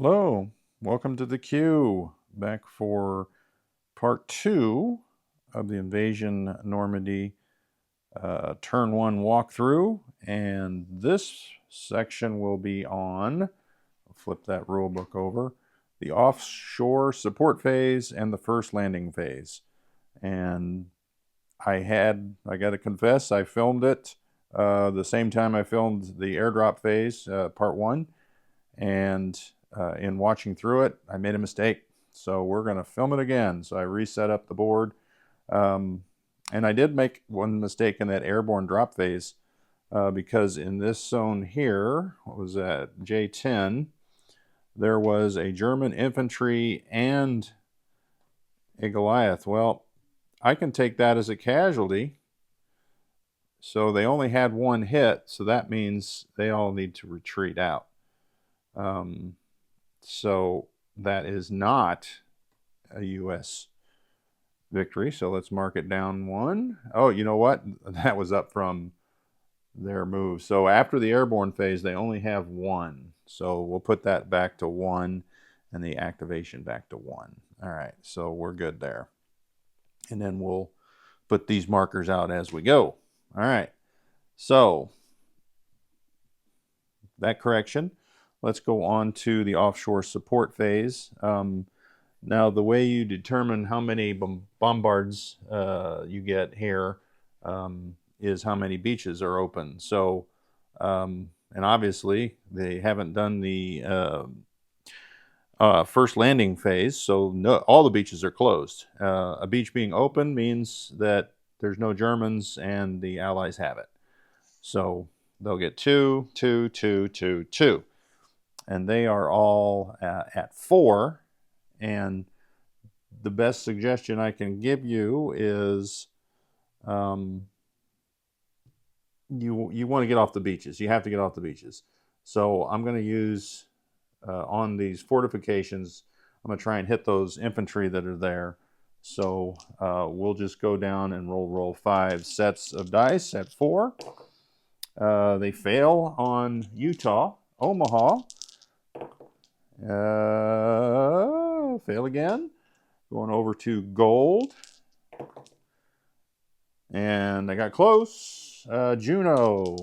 Hello, welcome to the queue. Back for part 2 of the Invasion Normandy turn 1 walkthrough. And this section will be on, I'll flip that rule book over, the offshore support phase and the first landing phase. And I got to confess, I filmed it the same time I filmed the airdrop phase, part 1. And in watching through it, I made a mistake. So we're going to film it again. So I reset up the board. And I did make one mistake in that airborne drop phase because in this zone here, what was that, J10, there was a German infantry and a Goliath. Well, I can take that as a casualty. So they only had one hit, so that means they all need to retreat out. So that is not a U.S. victory. So let's mark it down 1. Oh, you know what? That was up from their move. So after the airborne phase, they only have 1. So we'll put that back to 1 and the activation back to 1. All right, so we're good there. And then we'll put these markers out as we go. All right, so that correction. Let's go on to the offshore support phase. Now, the way you determine how many bombards you get here is how many beaches are open. So, and obviously, they haven't done the first landing phase, so all the beaches are closed. A beach being open means that there's no Germans and the Allies have it. So they'll get 2, 2, 2, 2, 2. And they are all at 4. And the best suggestion I can give you is you want to get off the beaches. You have to get off the beaches. So I'm going to use on these fortifications, I'm going to try and hit those infantry that are there. So we'll just go down and roll 5 sets of dice at 4. They fail on Utah. Omaha. Fail again. Going over to gold. And I got close. Juno.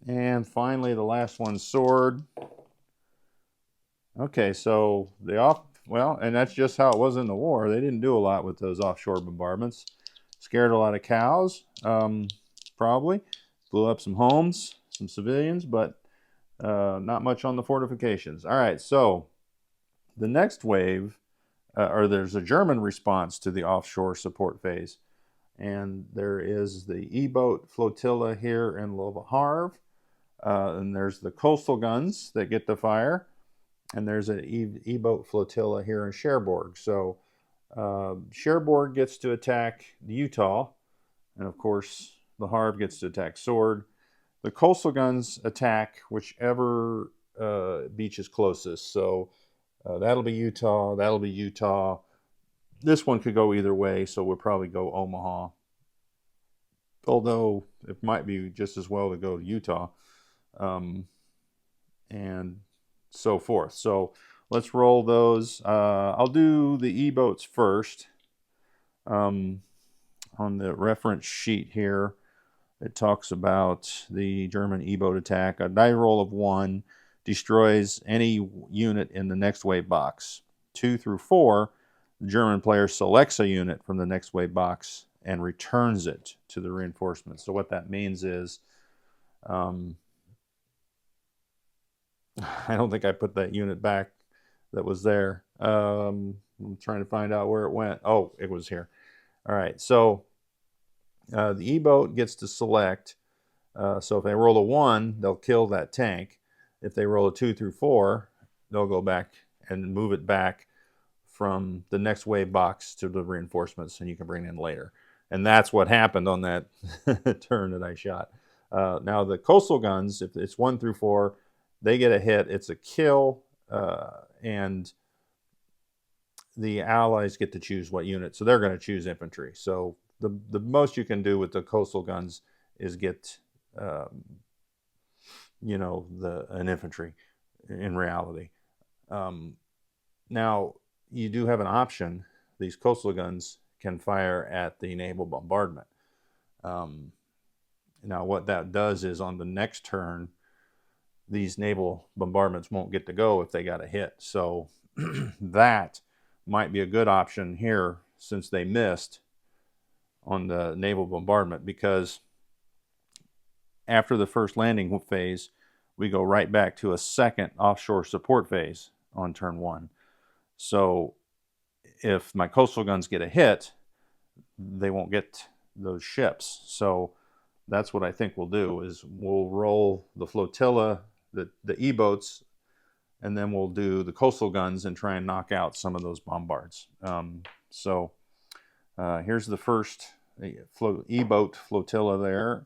And finally, the last one, sword. Okay, so and that's just how it was in the war. They didn't do a lot with those offshore bombardments. Scared a lot of cows, probably. Blew up some homes, some civilians, but not much on the fortifications. All right, so the next wave, or there's a German response to the offshore support phase. And there is the E-boat flotilla here in Le Havre. And there's the coastal guns that get to fire. And there's an E-boat flotilla here in Cherbourg. So Cherbourg gets to attack the Utah. And of course, the Havre gets to attack Sword. The coastal guns attack whichever beach is closest. So that'll be Utah. That'll be Utah. This one could go either way, so we'll probably go Omaha. Although it might be just as well to go to Utah. And so forth. So let's roll those. I'll do the E-boats first. On the reference sheet here, it talks about the German E-boat attack. A die roll of 1 destroys any unit in the next wave box. 2 through 4, the German player selects a unit from the next wave box and returns it to the reinforcements. So what that means is, I don't think I put that unit back that was there. I'm trying to find out where it went. Oh, it was here. All right, so the E-boat gets to select. So if they roll a 1, they'll kill that tank. If they roll a 2 through 4, they'll go back and move it back from the next wave box to the reinforcements, and you can bring it in later. And that's what happened on that turn that I shot. Now the coastal guns, if it's 1 through 4, they get a hit. It's a kill, and the Allies get to choose what unit. So they're going to choose infantry. So the most you can do with the coastal guns is get, an infantry. in reality. Now, you do have an option. These coastal guns can fire at the naval bombardment. Now, what that does is on the next turn, these naval bombardments won't get to go if they got a hit. So that might be a good option here since they missed on the naval bombardment, because after the first landing phase, we go right back to a second offshore support phase on turn 1. So if my coastal guns get a hit, they won't get those ships. So that's what I think we'll do, is we'll roll the flotilla, the E-boats, and then we'll do the coastal guns and try and knock out some of those bombards. Here's the first E-boat flotilla there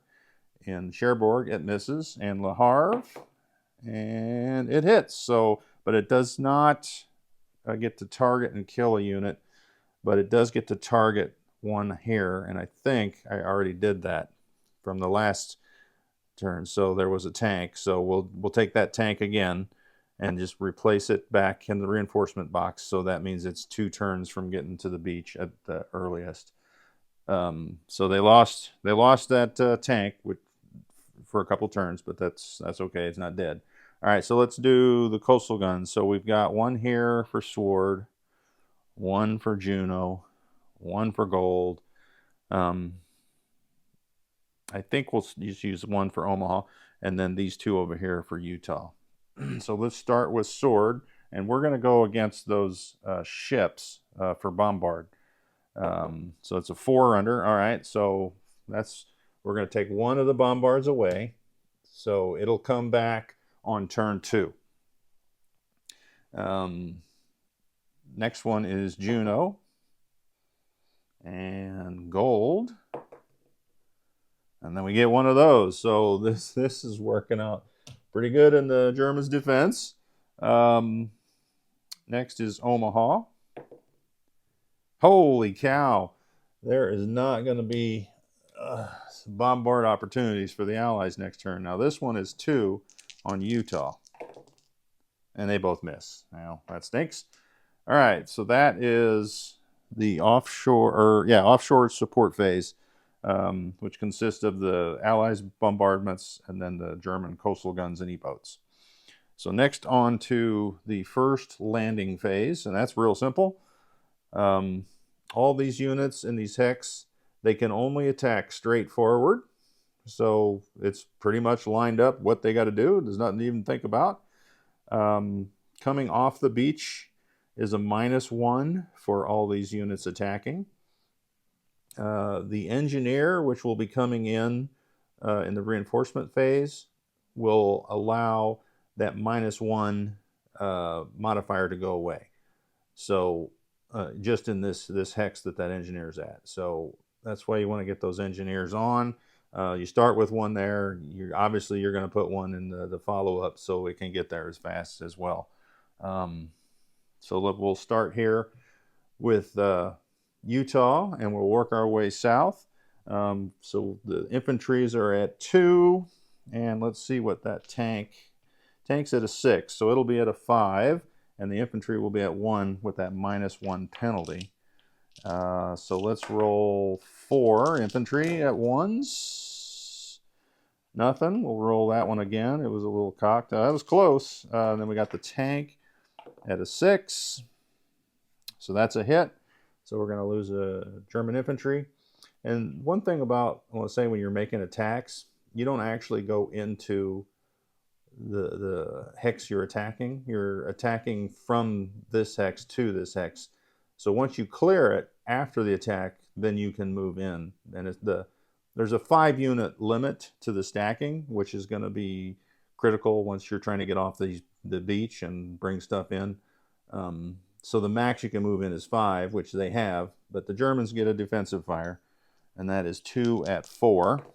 in Cherbourg. It misses, and Le Havre, and it hits. So, but it does not get to target and kill a unit, but it does get to target one here, and I think I already did that from the last turn. So there was a tank, so we'll take that tank again and just replace it back in the reinforcement box. So that means it's 2 turns from getting to the beach at the earliest. So they lost that tank for a couple turns, but that's okay. It's not dead. All right, so let's do the coastal guns. So we've got one here for Sword, one for Juno, one for Gold. I think we'll just use one for Omaha, and then these 2 over here for Utah. So let's start with Sword, and we're going to go against those ships for bombard. So it's a 4 under. All right, so we're going to take one of the bombards away, so it'll come back on turn 2. Next one is Juno and Gold, and then we get one of those. So this is working out pretty good in the Germans' defense. Next is Omaha. Holy cow, there is not going to be bombard opportunities for the Allies next turn. Now this one is 2 on Utah, and they both miss. Now that stinks. All right, so that is the offshore support phase, which consists of the Allies' bombardments and then the German coastal guns and E-boats. So next on to the first landing phase, and that's real simple. All these units in these hex, they can only attack straight forward. So it's pretty much lined up what they got to do. There's nothing to even think about. Coming off the beach is a -1 for all these units attacking. The engineer, which will be coming in the reinforcement phase, will allow that -1 modifier to go away. So just in this hex that engineer is at. So that's why you want to get those engineers on. You start with one there. Obviously you're going to put one in the follow-up so it can get there as fast as well. So look, we'll start here with Utah, and we'll work our way south. So the infantries are at 2, and let's see what that tank's at a 6, so it'll be at a 5, and the infantry will be at 1 with that -1 penalty. So let's roll 4 infantry at 1s. Nothing. We'll roll that one again. It was a little cocked. That was close. Then we got the tank at a 6. So that's a hit. So we're going to lose a German infantry. And one thing about, I want to say, when you're making attacks, you don't actually go into the hex you're attacking. You're attacking from this hex to this hex. So once you clear it after the attack, then you can move in. And there's a 5-unit limit to the stacking, which is going to be critical once you're trying to get off the beach and bring stuff in. So the max you can move in is 5, which they have, but the Germans get a defensive fire, and that is 2 at 4,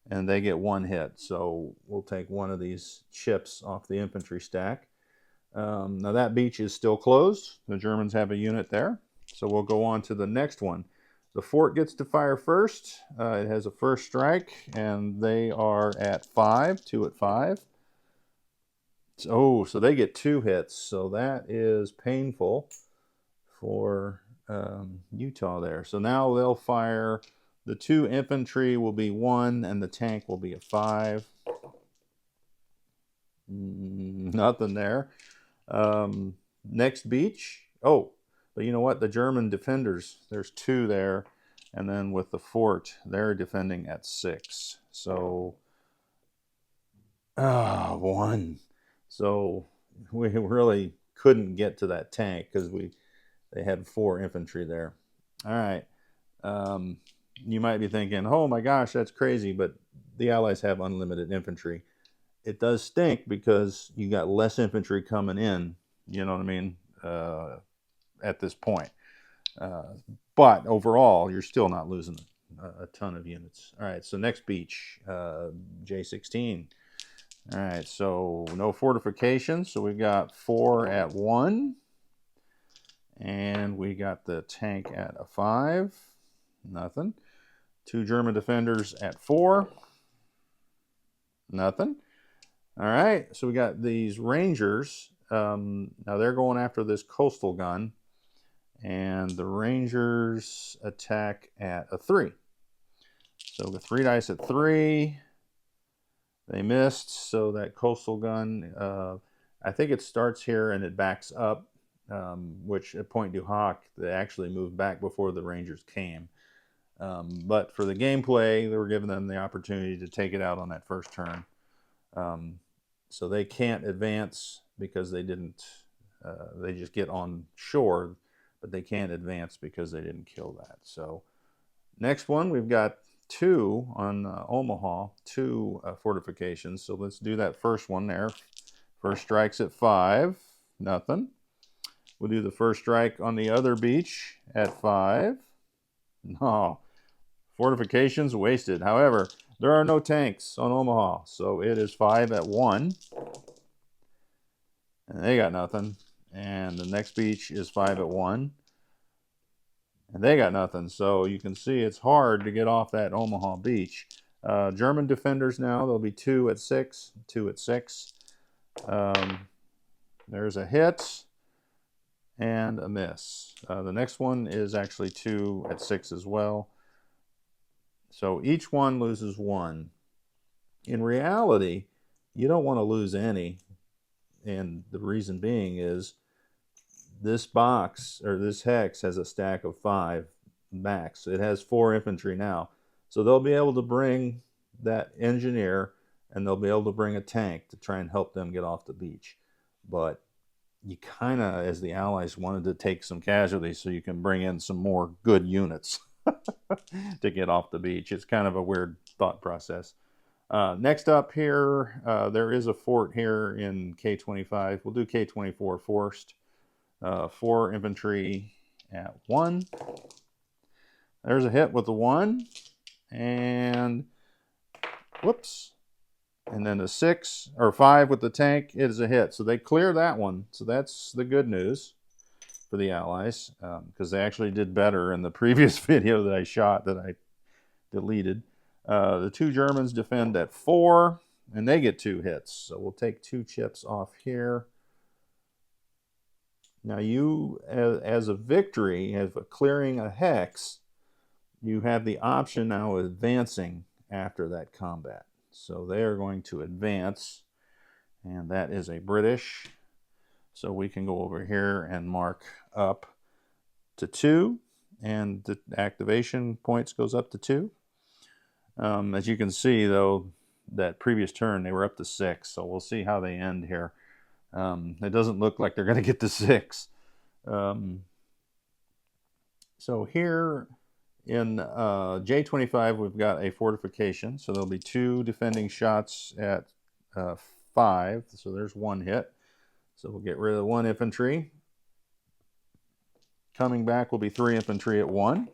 and they get 1 hit. So we'll take one of these chips off the infantry stack. Now that beach is still closed. The Germans have a unit there, so we'll go on to the next one. The fort gets to fire first. It has a first strike, and they are at 5, 2 at 5. Oh, so they get 2 hits. So that is painful for Utah there. So now they'll fire. The 2 infantry will be 1, and the tank will be a 5. Nothing there. Next beach. Oh, but you know what? The German defenders, there's 2 there. And then with the fort, they're defending at 6. So, 1. So we really couldn't get to that tank because they had 4 infantry there. All right. You might be thinking, oh my gosh, that's crazy, but the Allies have unlimited infantry. It does stink because you got less infantry coming in, you know what I mean, at this point. But overall, you're still not losing a ton of units. All right, so next beach, J16. All right, so no fortifications. So we've got 4 at 1. And we got the tank at a 5. Nothing. 2 German defenders at 4. Nothing. All right, so we got these Rangers. Now they're going after this coastal gun. And the Rangers attack at a 3. So the 3 dice at 3. They missed, so that coastal gun, I think it starts here and it backs up, which at Point du Hoc, they actually moved back before the Rangers came. But for the gameplay, they were giving them the opportunity to take it out on that first turn. So they can't advance because they didn't, they just get on shore, but they can't advance because they didn't kill that. So next one, we've got 2 on Omaha, 2 fortifications. So let's do that first one there. First strike's at 5, nothing. We'll do the first strike on the other beach at 5. No, fortifications wasted. However, there are no tanks on Omaha, so it is 5 at 1. And they got nothing. And the next beach is 5 at 1. And they got nothing. So you can see it's hard to get off that Omaha beach. German defenders now, there'll be 2 at 6, 2 at 6. There's a hit and a miss. The next one is actually 2 at 6 as well. So each one loses 1. In reality, you don't want to lose any. And the reason being is this box, or this hex, has a stack of 5 max. It has 4 infantry now. So they'll be able to bring that engineer, and they'll be able to bring a tank to try and help them get off the beach. But you kind of, as the Allies, wanted to take some casualties so you can bring in some more good units to get off the beach. It's kind of a weird thought process. Next up here, there is a fort here in K25. We'll do K24 first. 4 infantry at 1. There's a hit with the 1. And whoops. And then a 6 or 5 with the tank. It is a hit. So they clear that one. So that's the good news for the Allies, because they actually did better in the previous video that I shot that I deleted. The 2 Germans defend at 4, and they get 2 hits. So we'll take 2 chips off here. Now you, as a victory, as clearing a hex, you have the option now of advancing after that combat. So they are going to advance, and that is a British. So we can go over here and mark up to 2, and the activation points goes up to 2. As you can see, though, that previous turn they were up to 6, so we'll see how they end here. It doesn't look like they're going to get to 6. So here in J25, we've got a fortification. So there'll be 2 defending shots at 5. So there's 1 hit. So we'll get rid of the 1 infantry. Coming back will be 3 infantry at 1.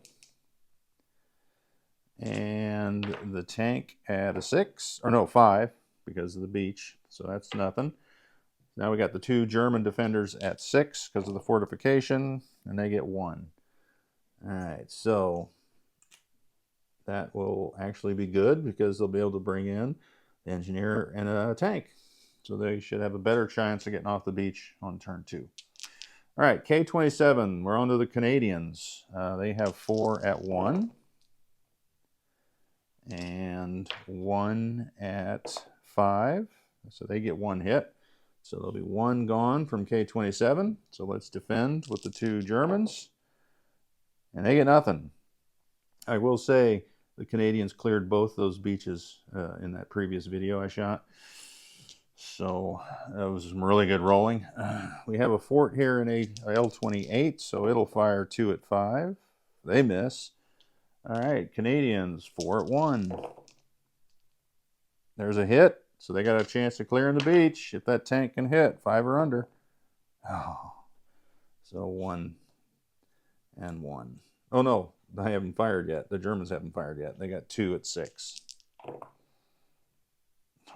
And the tank at a 6, or no, 5, because of the beach. So that's nothing. Now we got the 2 German defenders at 6 because of the fortification, and they get 1. All right, so that will actually be good because they'll be able to bring in the engineer and a tank. So they should have a better chance of getting off the beach on turn 2. All right, K-27, we're on to the Canadians. They have 4 at 1 and 1 at 5. So they get 1 hit. So there'll be 1 gone from K-27. So let's defend with the 2 Germans. And they get nothing. I will say the Canadians cleared both those beaches in that previous video I shot. So that was some really good rolling. We have a fort here in a L-28, so it'll fire 2 at 5. They miss. All right, Canadians, 4 at 1. There's a hit, so they got a chance of clearing the beach if that tank can hit 5 or under. Oh, so 1 and 1. Oh no, they haven't fired yet. The Germans haven't fired yet. They got 2 at 6.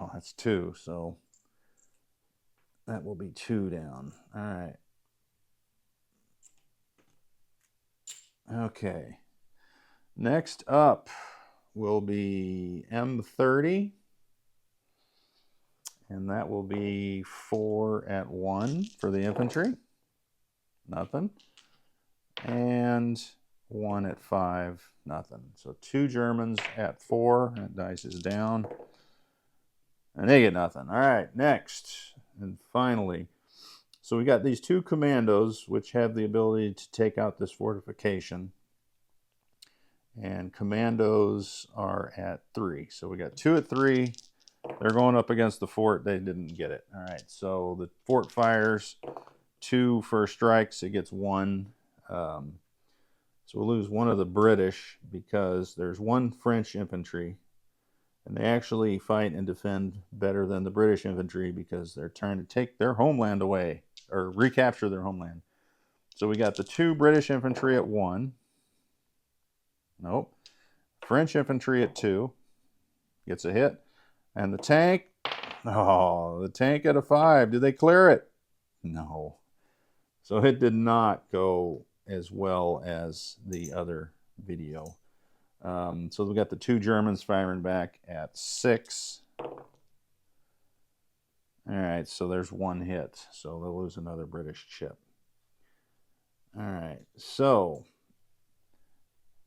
Oh, that's 2, so that will be 2 down. All right. Okay. Next up will be M30. And that will be 4 at 1 for the infantry. Nothing. And 1 at 5. Nothing. So 2 Germans at 4. That dice is down. And they get nothing. All right, next. And finally, so we got these 2 commandos, which have the ability to take out this fortification. And commandos are at 3. So we got 2 at 3. They're going up against the fort. They didn't get it. All right, so the fort fires 2 first strikes. It gets 1. So we'll lose 1 of the British because there's 1 French infantry. And they actually fight and defend better than the British infantry because they're trying to take their homeland away or recapture their homeland. So we got the 2 British infantry at 1. Nope. French infantry at 2. Gets a hit. And the tank, oh, the tank at a 5. Did they clear it? No. So it did not go as well as the other video. So we got the 2 Germans firing back at 6. All right, so there's 1 hit. So they'll lose another British chip. All right, so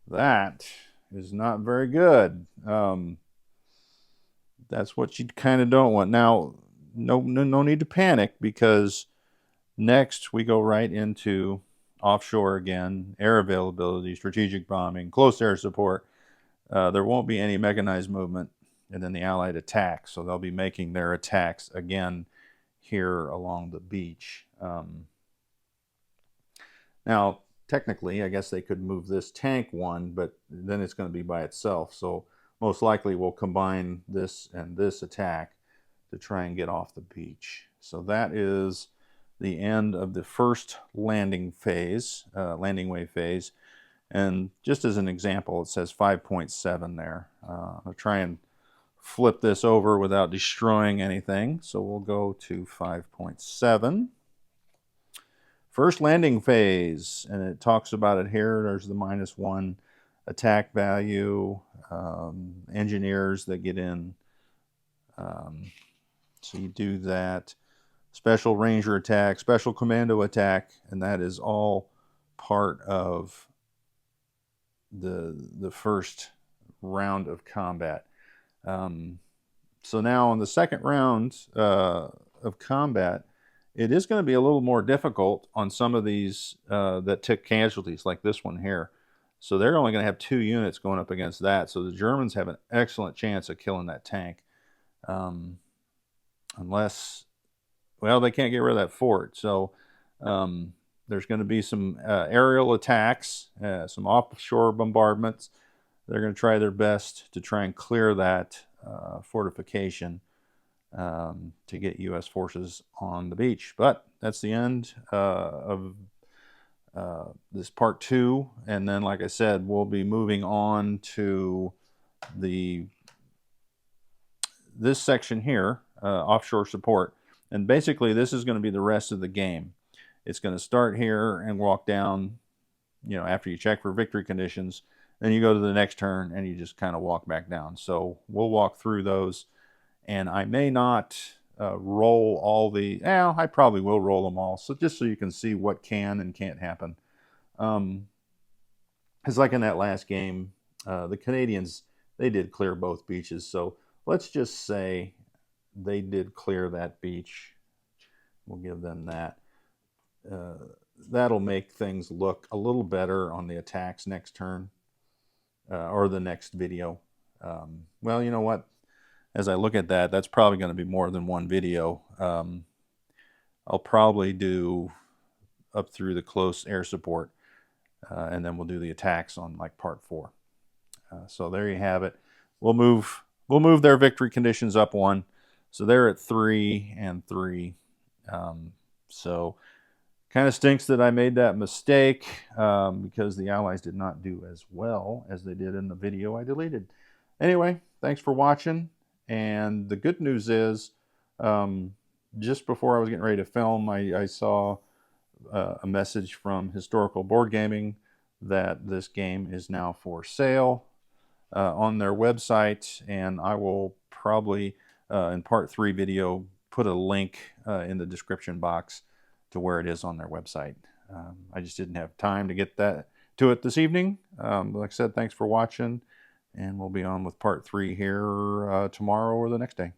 that is not very good. That's what you kind of don't want. Now, no need to panic because next we go right into offshore again, air availability, strategic bombing, close air support. There won't be any mechanized movement, and then the Allied attack. So they'll be making their attacks again here along the beach. Now, technically, I guess they could move this tank 1, but then it's going to be by itself. So most likely we'll combine this and this attack to try and get off the beach. So that is the end of the first landing phase, landing wave phase. And just as an example, it says 5.7 there. I'll try and flip this over without destroying anything. So we'll go to 5.7. First landing phase, and it talks about it here. There's the -1 attack value, engineers that get in. So you do that. Special ranger attack, special commando attack, and that is all part of the first round of combat. So now in the second round of combat, it is going to be a little more difficult on some of these that took casualties, like this one here. So they're only going to have 2 units going up against that. So the Germans have an excellent chance of killing that tank. Unless, well, they can't get rid of that fort. So there's going to be some aerial attacks, some offshore bombardments. They're going to try their best to try and clear that fortification to get U.S. forces on the beach. But that's the end of this part 2. And then, like I said, we'll be moving on to this section here, offshore support. And basically, this is going to be the rest of the game. It's going to start here and walk down, after you check for victory conditions. Then you go to the next turn and you just kind of walk back down. So we'll walk through those. And I may not roll all the, I probably will roll them all, so just so you can see what can and can't happen. Because like in that last game, the Canadians, they did clear both beaches. So let's just say they did clear that beach. We'll give them that. That'll make things look a little better on the attacks next turn, or the next video. Well, you know what? As I look at that, that's probably going to be more than one video. I'll probably do up through the close air support, and then we'll do the attacks on like part 4. So there you have it. We'll move their victory conditions up 1. So they're at 3 and 3. So kind of stinks that I made that mistake, because the Allies did not do as well as they did in the video I deleted. Anyway, thanks for watching. And the good news is, just before I was getting ready to film, I saw a message from Historical Board Gaming that this game is now for sale on their website, and I will probably in part 3 video put a link in the description box to where it is on their website. I just didn't have time to get to it this evening. Like I said, thanks for watching, and we'll be on with part 3 here tomorrow or the next day.